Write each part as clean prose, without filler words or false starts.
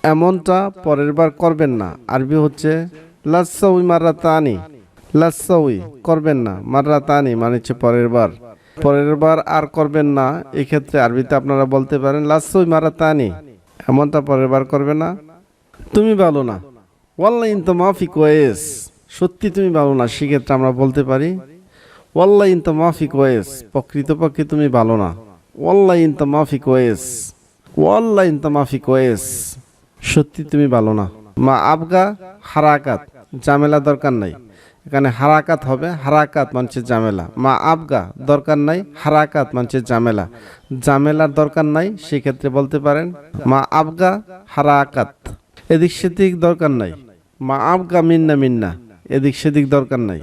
এমনটা পরের বার করবেন না। আরবি হচ্ছে লাসাউই মাররাতানি। লাসাউই করবেন না, মাররাতানি মানে হচ্ছে পরের বার। পরের বার আর করবেন না, এক্ষেত্রে আরবিতে আপনারা বলতে পারেন লাসাউই মাররাতানি, এমনটা পরের বার করবে না। তুমি ভালো না, ওয়াল্লাহি ইনতা মাফি কোয়েস, সত্যি তুমি ভালো না, সেক্ষেত্রে আমরা বলতে পারি ওয়াল্লাহি ইনতা মাফি কোয়েস, প্রকৃতপক্ষে তুমি ভালো না। ওয়াল্লাহি ইনতা মাফি কোয়েস, ওয়াল্লাহি ইনতা মাফি কোয়েস, সত্যি তুমি ভালো না। মা আবগা হারাকাত, ঝামেলা দরকার নাই, এখানে হারাকাত হবে, হারাকাত মানছে ঝামেলা। মা আবগা দরকার নাই, হারাকাত মানছে ঝামেলা, ঝামেলার দরকার নাই, সেক্ষেত্রে বলতে পারেন মা আবগা হারাকাত। এদিক সেদিক দরকার নাই, মা আবগা মিন্না মিন্না, এদিক সেদিক দরকার নাই।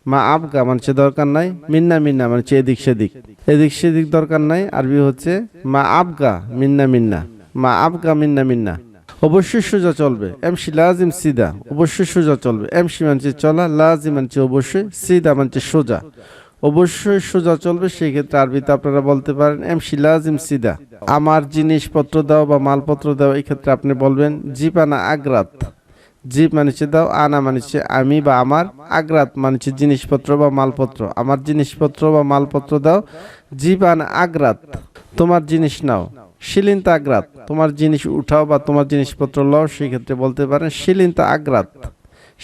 মা আবগা মানছে দরকার নাই, মিন্না মিন্না মানছে এদিক সেদিক, এদিক সেদিক দরকার নাই। আরবি হচ্ছে মা আবগা মিন্না মিন্না, মা আবগা মিন্না মিন্না। অবশ্যই সোজা চলবে, এমসি লাজিম সিদা, অবশ্যই সোজা চলবে। এমসি মানছে চলা, লাজিম মানছে অবশ্যই, সিদা মানছে সোজা, অবশ্যই সোজা চলবে। সেই ক্ষেত্রে আরবিতে আপনারা বলতে পারেন এমসি লাজিম সিদা। আমার জিনিসপত্র দাও বা মালপত্র দাও, এই ক্ষেত্রে আপনি বলবেন জিপানা আগ্রাত। জিপ মানছে দাও, আনা মানছে আমি বা আমার, আগ্রাত মানছে জিনিসপত্র বা মালপত্র। আমার জিনিসপত্র বা মালপত্র দাও, জিপানা আগ্রাত, তোমার জিনিস নাও। শিলিন্তা আগ্রাত, তোমার জিনিস উঠাও বা তোমার জিনিসপত্র লও, সেই ক্ষেত্রে বলতে পারেন শিলিন্তা আগ্রাত।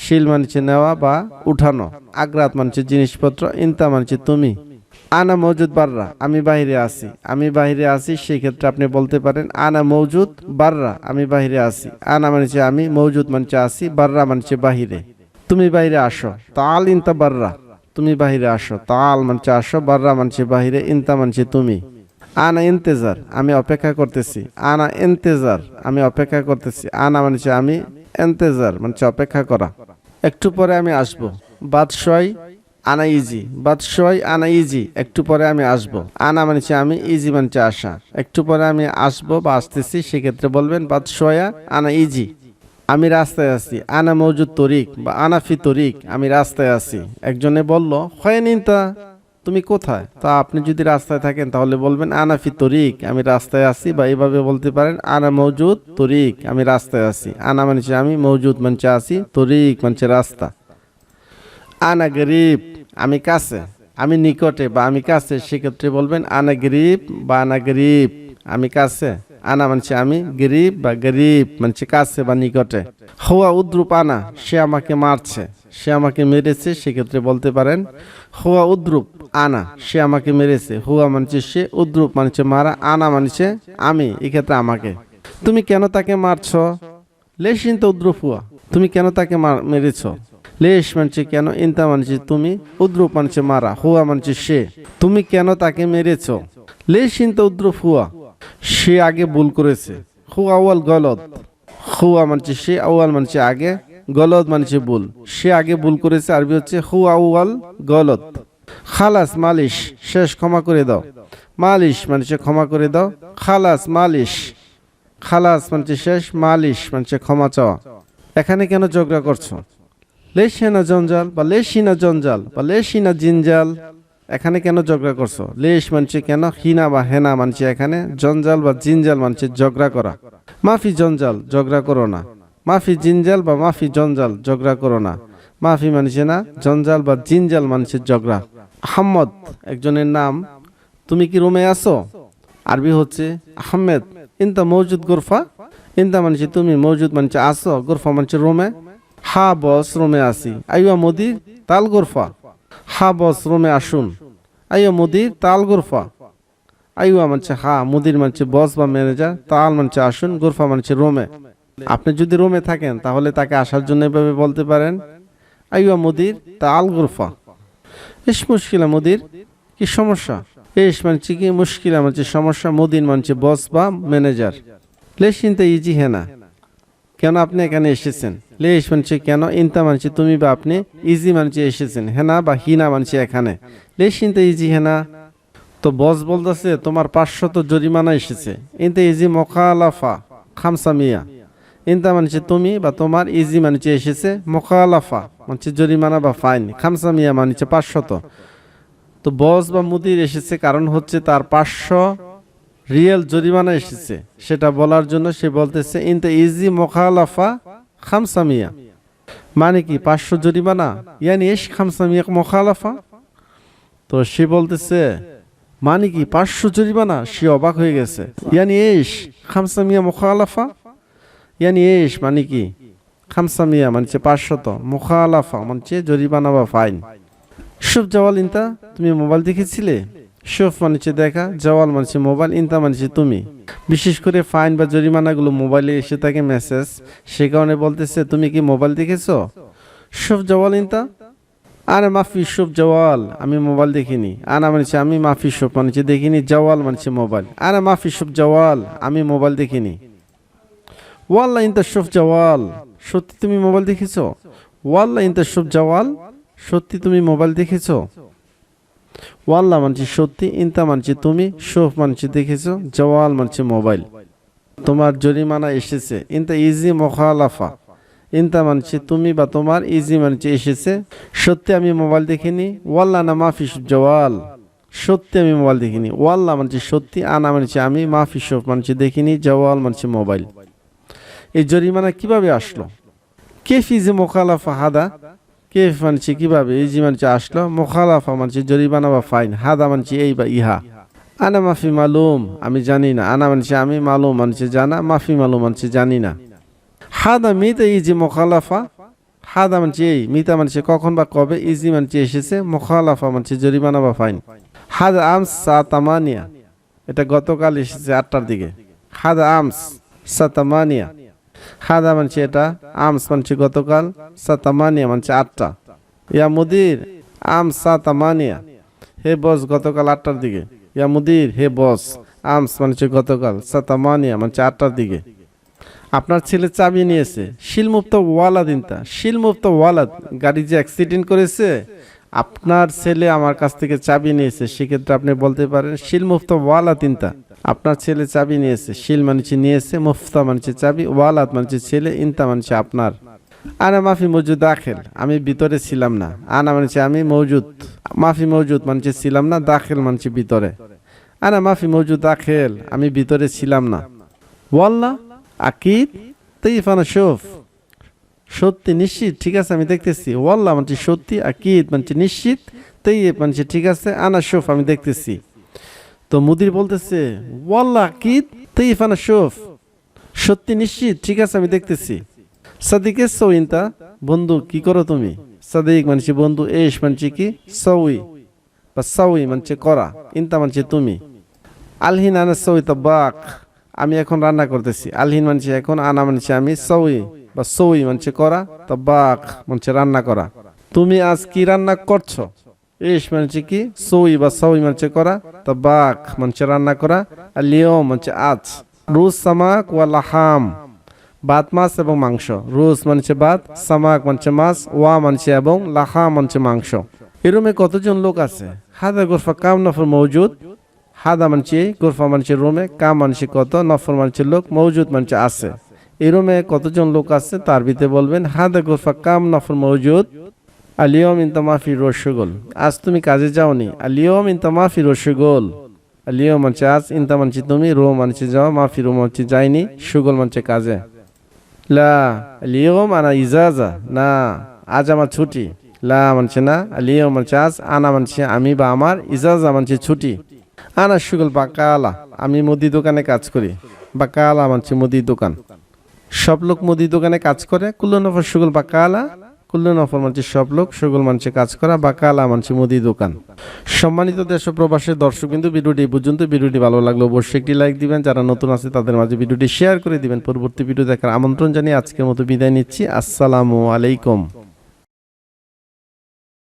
শিল মানছে নেওয়া বা উঠানো, আগ্রাত মানছে জিনিসপত্র, ইনতা মানছে তুমি। আনা মৌজুদ বাররা, আমি বাহিরে আছি, আমি বাহিরে আছি, সেই ক্ষেত্রে আপনি বলতে পারেন আনা মৌজুদ বাররা, আমি বাহিরে আছি। আনা মানছে আমি, মৌজুদ মানছে আছি, বাররা মানছে বাহিরে। তুমি বাইরে আসো, তাল ইনতা বাররা, তুমি বাহিরে আসো, তাল মানছে আসো, বাররা মানছে বাহিরে, ইনতা মানছে তুমি। আনা ইন্তেজার, আমি অপেক্ষা করতেছি, আনা ইন্তেজার, আমি অপেক্ষা করতেছি। আনা মানছে আমি, ইন্তেজার মানছে অপেক্ষা করা। একটু পরে আমি আসবো, বাদশাই আনা ইজি, বাদশাই আনা ইজি, একটু পরে আমি আসবো। আনা মানছে আমি, ইজি মানছে আসা, একটু পরে আমি আসবো বা আসতেছি, সেক্ষেত্রে বলবেন বাদশায়া আনা ইজি। আমি রাস্তায় আছি, আনা মৌজুদ তরিক বা আনাফি তরিক, আমি রাস্তায় আছি। একজনে বলল হয় নিনতা, তুমি কোথায়? তা আপনি যদি রাস্তায় থাকেন তাহলে বলবেন আনাফি তরিক, আমি রাস্তায় আছি, বা এইভাবে বলতে পারেন আনা মৌজুদ তরিক, আমি রাস্তায় আছি। আনা মানছে আমি, মৌজুদ মানছে আছি, তরিক মানছে রাস্তা। আনা গরিব, আমি কাছে, আমি নিকটে বা আমি কাছে, সেক্ষেত্রে বলবেন আনা গরিব বা আনা গরিব, আমি কাছে। আনা মানছে আমি, গরিব বা গরিব মানছে কাছে বা নিকটে। হুয়া উদ্রুপ আনা, সে আমাকে মারছে, সে আমাকে মেরেছে, সেক্ষেত্রে বলতে পারেন হুয়া উদ্রুপ আনা, সে আমাকে মেরেছে। হুয়া মানছে সে, উদ্রুপ মানছে মারা, আনা মানছে আমি, এক্ষেত্রে আমাকে। তুমি কেন তাকে মারছ? লেশ ইনতা উদ্রুপ হুয়া, তুমি কেন তাকে মেরেছ? লেশ মানছে কেন, ইনতা মানছে তুমি, উদ্রুপ মানছে মারা, হুয়া মানছে সে। তুমি কেন তাকে মেরেছ? লেশ ইনতা উদ্রুপ হুয়া, সে আগে ভুল করেছে। হুয়া আউয়াল গলদ, হুয়া মানছে সে, আউয়াল মানছে আগে, গলদ মানছে ভুল, সে আগে ভুল করেছে। আরবি হচ্ছে হুয়া আউয়াল গলদ। খালাস মালিশ, শেষ, ক্ষমা করে দাও। মালিশ মানছে ক্ষমা করে দাও, খালাস মালিশ, খালাস মানছে শেষ, মালিশ মানছে ক্ষমা চাওয়া। এখানে কেন ঝগড়া করছো? লেশিনা জঞ্জাল বা লেশিনা জঞ্জাল বা লেশিনা জিনজাল, এখানে কেন ঝগড়া করছো? লেশ মানছে কেন, হিনা বা হেনা মানছে এখানে, জঞ্জাল বা জিনজাল মানছে ঝগড়া করা। মাফি জঞ্জাল, ঝগড়া করো না। মাফি জিনজাল বা মাফি জঞ্জাল, ঝগড়া করো না। মাফি মানছে না, জঞ্জাল বা জিনজাল মানছে ঝগড়া। আহম্মদ একজনের নাম, তুমি কি রুমে আছো? আরবি হচ্ছে আহমেদ ইনতা মৌজুদ গোরফা, ইনতা মানছে তুমি, মৌজুদ মানছে আসো, গোরফা মানছে রুমে। হা বস, রুমে আসি। আইয়া মুদির তাল গোরফা, হা বস রুমে আসুন। আইয়া মুদির তাল গোরফা, আইয়া মানছে হা, মুদির মানছে বস বা ম্যানেজার, তাল মানছে আসুন, গোরফা মানছে রুমে। আপনি যদি রুমে থাকেন তাহলে তাকে আসার জন্য এভাবে বলতে পারেন আইয়া মুদির তাল গোরফা। ইস মুশকিলা মুদির, কি সমস্যা? ইস মানছে কি, মুশকিলা মানছে সমস্যা, মুদির মানছে বস বা ম্যানেজার। লেশ ইনতা ইজি হেনা, কেন আপনি এখানে এসেছেন? লেশ মানছে কেন, ইনতা মানছে তুমি বা আপনি, ইজি মানছে এসেছেন, হেনা বা হিনা মানছে এখানে। লেশ ইনতা ইজি হেনা, তো বস বলতেছে তোমার 500 জরিমানা এসেছে। ইনতা ইজি মোকালাফা খামসা মিয়া, ইনতা মানছে তুমি বা তোমার, ইজি মানছে এসেছে, মোকালাফা মানছে জরিমানা বা ফাইন, খামসা মিয়া মানছে 500। তো বস বা মুদির এসেছে কারণ হচ্ছে তার 500 রিয়েল জরিমানা এসেছে সেটা বলার জন্য সে বলতেছে ইনতা ইজি মুখালাফা খামসামিয়া, মানে কি 500 জরিমানা, ইয়ানি এস খামসামিয়া মুখালাফা। তো সে বলতেছে মানে কি 500 জরিমানা, সে অবাক হয়ে গেছে। ইয়ানি এস খামসামিয়া মুখালাফা, ইয়ানি এস মানে কি খামসামিয়া মানে 500, মুখালাফা মানে জরিমানা বা ফাইন। শুভ জওয়াল ইনতা, তুমি মোবাইল দেখেছিলে? শুভ মানে দেখা, জওয়াল মানে মোবাইল, ইনতা মানে তুমি। বিশেষ করে ফাইন বা জরিমানাগুলো মোবাইলে এসে থাকে মেসেজ, সে কারণে বলতেছে তুমি কি মোবাইল দেখেছো? শুভ জওয়াল ইনতা, আরে মাফি শুভ জওয়াল, আমি মোবাইল দেখিনি। আনা মানে আমি, মাফি শুভ মানে দেখিনি, জওয়াল মানে মোবাইল। আরে মাফি শুভ জওয়াল, আমি মোবাইল দেখিনি। ওয়াল্লাহ ইনতা শুভ জওয়াল, সত্যি তুমি মোবাইল দেখেছো? ওয়াল্লাহ ইনতা শুভ জওয়াল, সত্যি তুমি মোবাইল দেখেছো? ওয়াল্লাহ মানছি সত্যি, ইনতা মানছি তুমি, শুভ মানছি দেখেছো, জওয়াল মানছি মোবাইল। তোমার জরিমানা এসেছে। ইনতা ইজি মুখালাফা, ইনতা মানছি তুমি বা তোমার, ইজি মানছি এসেছে। সত্যি আমি মোবাইল দেখিনি। ওয়াল্লাহ না মাফি শুভ জওয়াল, সত্যি আমি মোবাইল দেখিনি। ওয়াল্লাহ মানছি সত্যি, আনা মানছি আমি, মাফি শুভ মানছি দেখিনি, জওয়াল মানছি মোবাইল। এই জরিমানা কিভাবে আসলো? কেফ ইজি মুখালাফা হাদা, কেফ মানছি কিভাবে, ইজি মানছি আসলো, মুখালাফা মানছি জরিমানা বা ফাইন, হাদা মানছি এই বা ইহা। আনা মাফি মালুম, আমি জানি না। আনা মানছি আমি, মালুম মানছি জানা, মাফি মালুম মানছি জানি না। হাদা মিতা ইজি মুখালাফা, হাদা মানছি এই, মিতা মানছি কখন বা কবে, ইজি মানছি এসেছে, মুখালাফা মানছি জরিমানা বা ফাইন। হাদা আমস সাতামানিয়া, এটা গতকাল এসেছে 8টার দিকে। হাদা আমস সাতামানিয়া, হাদা মানছি এটা, আমস মানছি গতকাল, সাতামানিয়া মানছি 8টা। ইয়া মুদির আমস সাতামানিয়া, হে বস গতকাল 8টার দিকে। ইয়া মুদির, হে বস, আমস মানছি গতকাল, সাতামানিয়া মানছি 8টার দিকে। আপনার ছেলে চাবি নিয়েছে। শিলমুক্ত ওয়ালাদ ইনতা, শিলমুক্ত ওয়ালাদ, গাড়ি যে অ্যাক্সিডেন্ট করেছে আপনার ছেলে আমার কাছ থেকে চাবি নিয়েছে, সেক্ষেত্রে আপনি বলতে পারেন শিলমুক্ত ওয়ালাদ ইনতা, আপনার ছেলে চাবি নিয়েছে। শিল মানছে নিয়েছে, মুফতা মানছে চাবি, ওয়ালাদ মানছে ছেলে, ইনতা মানছে আপনার। আনা মাফি মৌজুদ দাখিল, আমি ভিতরে ছিলাম না। আনা মানছে আমি, মৌজুদ মাফি মৌজুদ মানছে ছিলাম না, দাখিল মানছে ভিতরে। আনা মাফি মৌজুদ দাখিল, আমি ভিতরে ছিলাম না। ওয়াল্লাহ আকিদ তাইফানা শুফ, সত্যি নিশ্চিত, ঠিক আছে আমি দেখতেছি। ওয়াল্লাহ মানছি সত্যি, আকিদ মানছি নিশ্চিত, তাইব মানছি ঠিক আছে, আনা শুফ আমি দেখতেছি। তো মুদির বলতেছে ওয়াল্লাহ আকিদ তাইফানা শুফ, সত্যি নিশ্চিত, ঠিক আছে আমি দেখতেছি। সাদিকে সৌইনতা, বন্ধু কি করো তুমি? সাদিক মানছি বন্ধু, এস মানছি কি সৌই বা সৌই মানছে করা, ইনতা মানছে তুমি। আলহিন আনা সৌই তাবাক, আমি এখন রান্না করতেছি। আলহিন মানছি এখন, আনা মানছি আমি, সৌই বা সৌই মানছে করা, তাবাক মানছে রান্না করা। তুমি আজ কি রান্না করছো? এস মানছে কি সৌই বা সৌই মানছে করা, তাবাক মানছে রান্না করা, আলিয়ম মানছে আজ। রুস সামাক ওয়া লাহাম, ভাত মাছ এবং মাংস। রুস মানছে ভাত, সামাক মানছে মাছ, ওয়া মানছে এবং, লাহাম মানছে মাংস। এই রুমে কতজন লোক আছে? হাদা গোরফা কাম নফর মৌজুদ, হাদা মানছে গোরফা মানছে রুমে, কাম মানছে কত, নফর মানছে লোক, মৌজুদ মানছে আছে। এই রুমে কতজন লোক আছে তার ভিতরে বলবেন হাদা গোরফা কাম নফর মৌজুদ। আলিয়ম ইনতা মাফি রসগোল, আজ তুমি কাজে যাওনি। আলিয়ম ইনতা মাফি রসগোল, আলিয়ম মানছে আজ, ইনতা মানছে তুমি, রো মানছে যাওয়া, মাফি রো মানছে যায়নি, সুগোল মানছে কাজে। লা আলিয়ম আনা ইজাজা, না আজ আমার ছুটি। লা মানছে না, আলিয়ম মানছে আজ, আনা মানছে আমি বা আমার, ইজাজা মানছে ছুটি। আনা সুগল বাকালা, আমি মুদি দোকানে কাজ করি। বাকালা মানছে মুদি দোকান। সব লোক মুদি দোকানে কাজ করে। কুল্লু নফর সুগল বাকালা, কুল্লু নফর মানছে সব লোক, সুগল মানছে কাজ করা, বাকালা মানছে মুদি দোকান। সম্মানিত দেশ ও প্রবাসের দর্শক বিন্দু, ভিডিওটি পর্যন্ত। ভিডিওটি ভালো লাগলো অবশ্যই একটি লাইক দিবেন, যারা নতুন আছে তাদের মাঝে ভিডিওটি শেয়ার করে দিবেন। পরবর্তী ভিডিও দেখার আমন্ত্রণ জানিয়ে আজকের মতো বিদায় নিচ্ছি। আসসালামু আলাইকুম।